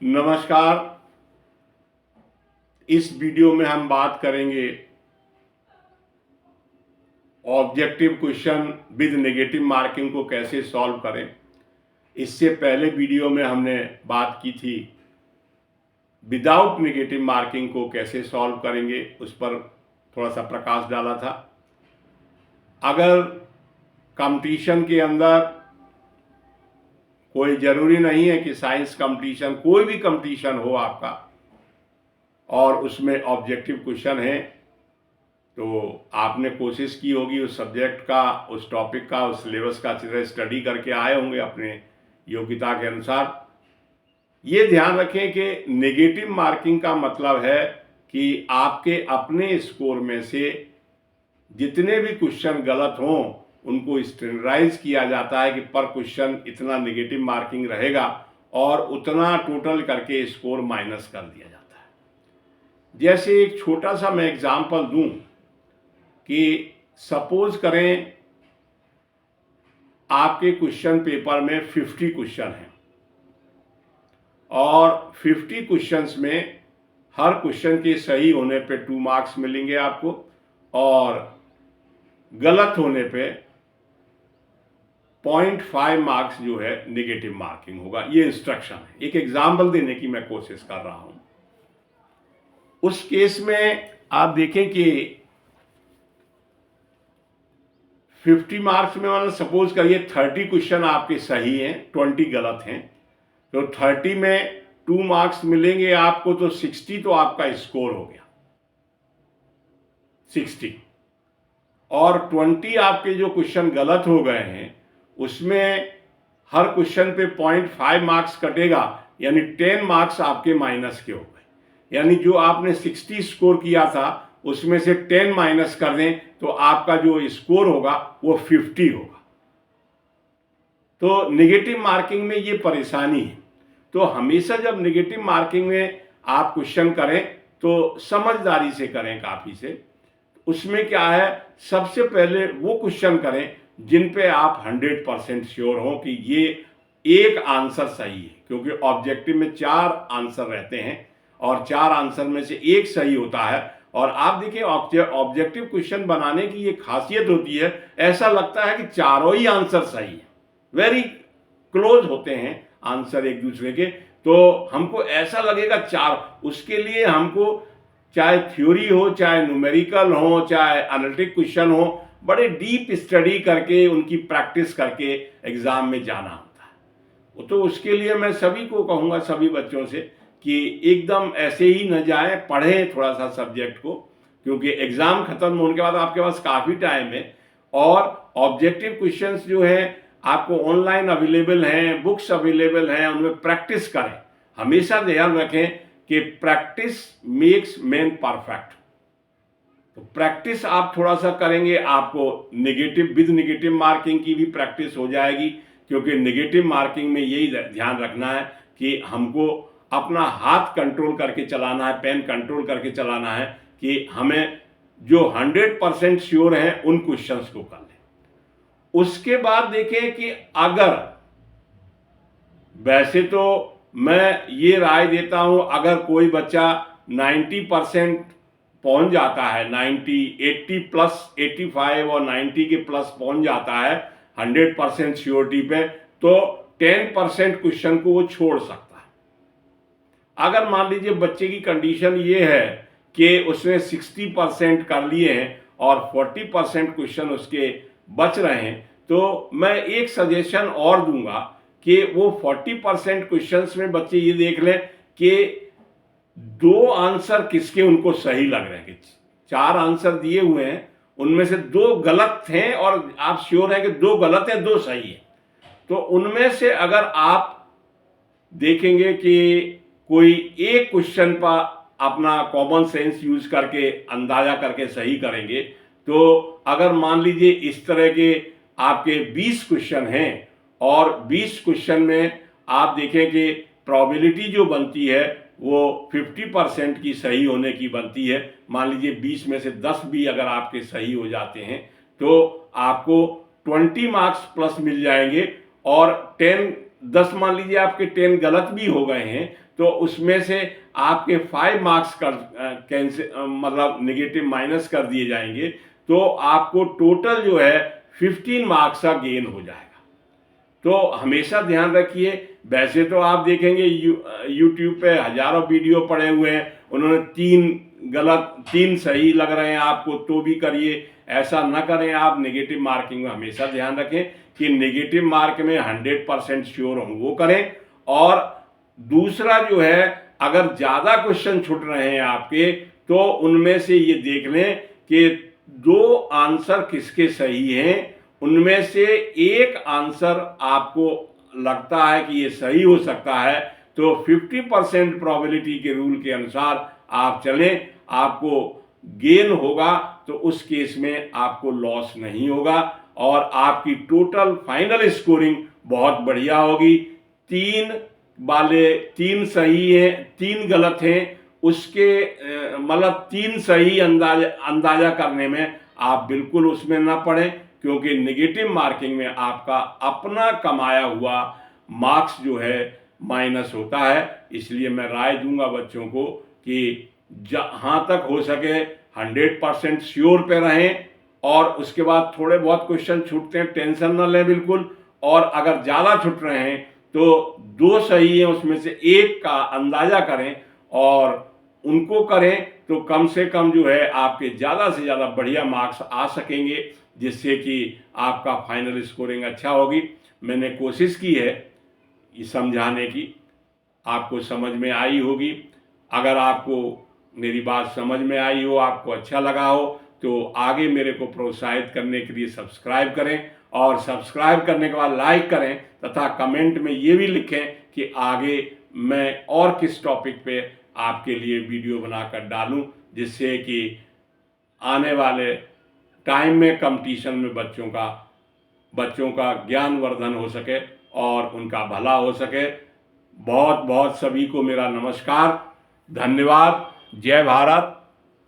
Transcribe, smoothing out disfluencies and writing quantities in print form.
नमस्कार। इस वीडियो में हम बात करेंगे objective question with negative marking को कैसे सॉल्व करें। इससे पहले वीडियो में हमने बात की थी विदाउट नेगेटिव मार्किंग को कैसे सॉल्व करेंगे, उस पर थोड़ा सा प्रकाश डाला था। अगर कंपटीशन के अंदर कोई ज़रूरी नहीं है कि साइंस कंपटीशन, कोई भी कंपटीशन हो आपका और उसमें ऑब्जेक्टिव क्वेश्चन है, तो आपने कोशिश की होगी उस सब्जेक्ट का, उस टॉपिक का, उस सिलेबस का अच्छी तरह स्टडी करके आए होंगे अपने योग्यता के अनुसार। ये ध्यान रखें कि नेगेटिव मार्किंग का मतलब है कि आपके अपने स्कोर में से जितने भी क्वेश्चन गलत हों उनको स्टैंडर्डाइज किया जाता है कि पर क्वेश्चन इतना नेगेटिव मार्किंग रहेगा और उतना टोटल करके स्कोर माइनस कर दिया जाता है। जैसे एक छोटा सा मैं एग्जांपल दूं कि सपोज करें आपके क्वेश्चन पेपर में 50 क्वेश्चन हैं और 50 क्वेश्चंस में हर क्वेश्चन के सही होने पे 2 मार्क्स मिलेंगे आपको और गलत होने पे 0.5 मार्क्स जो है नेगेटिव मार्किंग होगा। ये इंस्ट्रक्शन है, एक एग्जाम्पल देने की मैं कोशिश कर रहा हूं। उस केस में आप देखें कि 50 मार्क्स में मतलब सपोज करिए 30 क्वेश्चन आपके सही हैं, 20 गलत हैं, तो 30 में 2 मार्क्स मिलेंगे आपको, तो 60 तो आपका स्कोर हो गया 60। और 20 आपके जो क्वेश्चन गलत हो गए हैं उसमें हर क्वेश्चन पे 0.5 मार्क्स कटेगा, यानी 10 मार्क्स आपके माइनस के हो गए। यानी जो आपने 60 स्कोर किया था उसमें से 10 माइनस कर दें तो आपका जो स्कोर होगा वो 50 होगा। तो नेगेटिव मार्किंग में ये परेशानी है। तो हमेशा जब नेगेटिव मार्किंग में आप क्वेश्चन करें तो समझदारी से करें काफ़ी से। उसमें क्या है, सबसे पहले वो क्वेश्चन करें जिन पे आप 100% श्योर हो कि ये एक आंसर सही है, क्योंकि ऑब्जेक्टिव में 4 आंसर रहते हैं और 4 आंसर में से एक सही होता है। और आप देखिए ऑब्जेक्टिव क्वेश्चन बनाने की ये खासियत होती है, ऐसा लगता है कि चारों ही आंसर सही है, वेरी क्लोज होते हैं आंसर एक दूसरे के, तो हमको ऐसा लगेगा चार। उसके लिए हमको चाहे थ्योरी हो, चाहे न्यूमेरिकल हो, चाहे एनालिटिक क्वेश्चन हो, बड़े डीप स्टडी करके उनकी प्रैक्टिस करके एग्जाम में जाना होता है। तो उसके लिए मैं सभी को कहूँगा, सभी बच्चों से, कि एकदम ऐसे ही न जाएं, पढ़ें थोड़ा सा सब्जेक्ट को, क्योंकि एग्जाम खत्म होने के बाद आपके पास काफ़ी टाइम है और ऑब्जेक्टिव क्वेश्चंस जो हैं आपको ऑनलाइन अवेलेबल हैं, बुक्स अवेलेबल हैं, उनमें प्रैक्टिस करें। हमेशा ध्यान रखें कि प्रैक्टिस मेक्स मैन परफेक्ट। तो प्रैक्टिस आप थोड़ा सा करेंगे, आपको नेगेटिव विद नेगेटिव मार्किंग की भी प्रैक्टिस हो जाएगी, क्योंकि नेगेटिव मार्किंग में यही ध्यान रखना है कि हमको अपना हाथ कंट्रोल करके चलाना है, पेन कंट्रोल करके चलाना है कि हमें जो 100% श्योर हैं उन क्वेश्चंस को कर लें। उसके बाद देखें कि अगर, वैसे तो मैं ये राय देता हूं, अगर कोई बच्चा 90% पहुंच जाता है, 90, 80 प्लस 85 और 90 के प्लस पहुंच जाता है 100% श्योरिटी पे, तो 10% क्वेश्चन को वो छोड़ सकता है। अगर मान लीजिए बच्चे की कंडीशन ये है कि उसने 60% कर लिए हैं और 40% क्वेश्चन उसके बच रहे हैं, तो मैं एक सजेशन और दूंगा कि वो 40% क्वेश्चंस में बच्चे ये देख लें कि 2 आंसर किसके उनको सही लग रहे हैं। कि 4 आंसर दिए हुए हैं, उनमें से 2 गलत हैं और आप श्योर हैं कि 2 गलत हैं, 2 सही हैं। तो उनमें से अगर आप देखेंगे कि कोई एक क्वेश्चन पर अपना कॉमन सेंस यूज करके अंदाजा करके सही करेंगे, तो अगर मान लीजिए इस तरह के आपके 20 क्वेश्चन हैं और 20 क्वेश्चन में आप देखें कि प्रोबेबिलिटी जो बनती है वो 50% की सही होने की बनती है। मान लीजिए 20 में से 10 भी अगर आपके सही हो जाते हैं तो आपको 20 मार्क्स प्लस मिल जाएंगे और 10 10 मान लीजिए आपके 10 गलत भी हो गए हैं तो उसमें से आपके 5 मार्क्स कर मतलब नेगेटिव माइनस कर दिए जाएंगे, तो आपको टोटल जो है 15 मार्क्स का गेन हो जाएगा। तो हमेशा ध्यान रखिए, वैसे तो आप देखेंगे यूट्यूब पे हजारों वीडियो पड़े हुए हैं, उन्होंने 3 गलत 3 सही लग रहे हैं आपको तो भी करिए, ऐसा ना करें आप। नेगेटिव मार्किंग में हमेशा ध्यान रखें कि नेगेटिव मार्क में 100% श्योर हो वो करें। और दूसरा जो है, अगर ज़्यादा क्वेश्चन छूट रहे हैं आपके तो उनमें से ये देख लें कि 2 आंसर किसके सही हैं, उनमें से एक आंसर आपको लगता है कि ये सही हो सकता है तो 50% प्रोबेबिलिटी के रूल के अनुसार आप चलें, आपको गेन होगा, तो उस केस में आपको लॉस नहीं होगा और आपकी टोटल फाइनल स्कोरिंग बहुत बढ़िया होगी। 3 सही हैं 3 गलत हैं, उसके मतलब 3 सही अंदाजा करने में आप बिल्कुल उसमें ना पड़ें, क्योंकि नेगेटिव मार्किंग में आपका अपना कमाया हुआ मार्क्स जो है माइनस होता है। इसलिए मैं राय दूंगा बच्चों को कि जहां तक हो सके 100% श्योर पे रहें, और उसके बाद थोड़े बहुत क्वेश्चन छूटते हैं टेंशन न लें बिल्कुल, और अगर ज़्यादा छूट रहे हैं तो 2 सही है उसमें से एक का अंदाजा करें और उनको करें, तो कम से कम जो है आपके ज़्यादा से ज़्यादा बढ़िया मार्क्स आ सकेंगे, जिससे कि आपका फाइनल स्कोरिंग अच्छा होगी। मैंने कोशिश की है ये समझाने की, आपको समझ में आई होगी। अगर आपको मेरी बात समझ में आई हो, आपको अच्छा लगा हो, तो आगे मेरे को प्रोत्साहित करने के लिए सब्सक्राइब करें, और सब्सक्राइब करने के बाद लाइक करें तथा कमेंट में ये भी लिखें कि आगे मैं और किस टॉपिक पे आपके लिए वीडियो बनाकर डालूं, जिससे कि आने वाले टाइम में कंपटीशन में बच्चों का ज्ञानवर्धन हो सके और उनका भला हो सके। बहुत बहुत सभी को मेरा नमस्कार, धन्यवाद, जय भारत।